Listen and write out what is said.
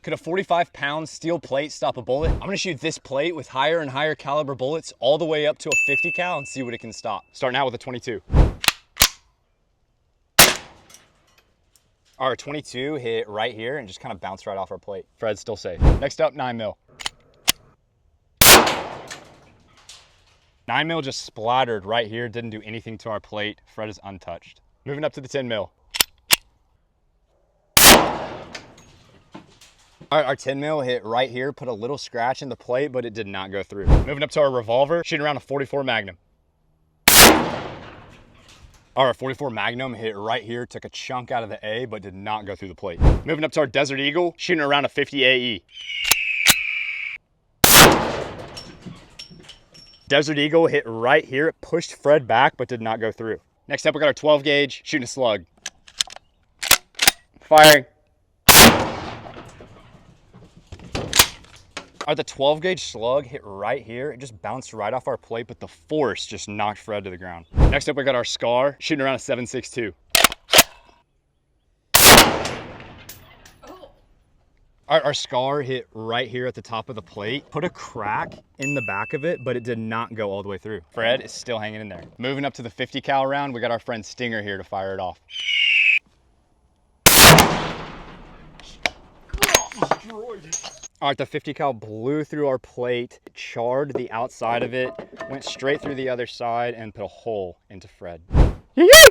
Could a 45-pound steel plate stop a bullet? I'm gonna shoot this plate with higher and higher caliber bullets all the way up to a 50 cal and see what it can stop. Starting out with a 22. Our 22 hit right here and just kind of bounced right off our plate. Fred's still safe. Next up, 9 mil. 9 mil just splattered right here, didn't do anything to our plate. Fred is untouched. Moving up to the 10 mil. All right, our 10 mil hit right here, put a little scratch in the plate, but it did not go through. Moving up to our revolver, shooting around a 44 Magnum. Our 44 Magnum hit right here, took a chunk out of the A, but did not go through the plate. Moving up to our Desert Eagle, shooting around a 50 AE. Desert Eagle hit right here, it pushed Fred back, but did not go through. Next up, we got our 12 gauge, shooting a slug. Firing. All right, the 12 gauge slug hit right here. It just bounced right off our plate, but the force just knocked Fred to the ground. Next up, we got our Scar, shooting around a 7.62. All right, our Scar hit right here at the top of the plate, put a crack in the back of it, but it did not go all the way through. Fred is still hanging in there. Moving up to the 50 cal round, we got our friend Stinger here to fire it off. Destroyed. All right, the 50 cal blew through our plate, charred the outside of it, went straight through the other side and put a hole into Fred. Yeah!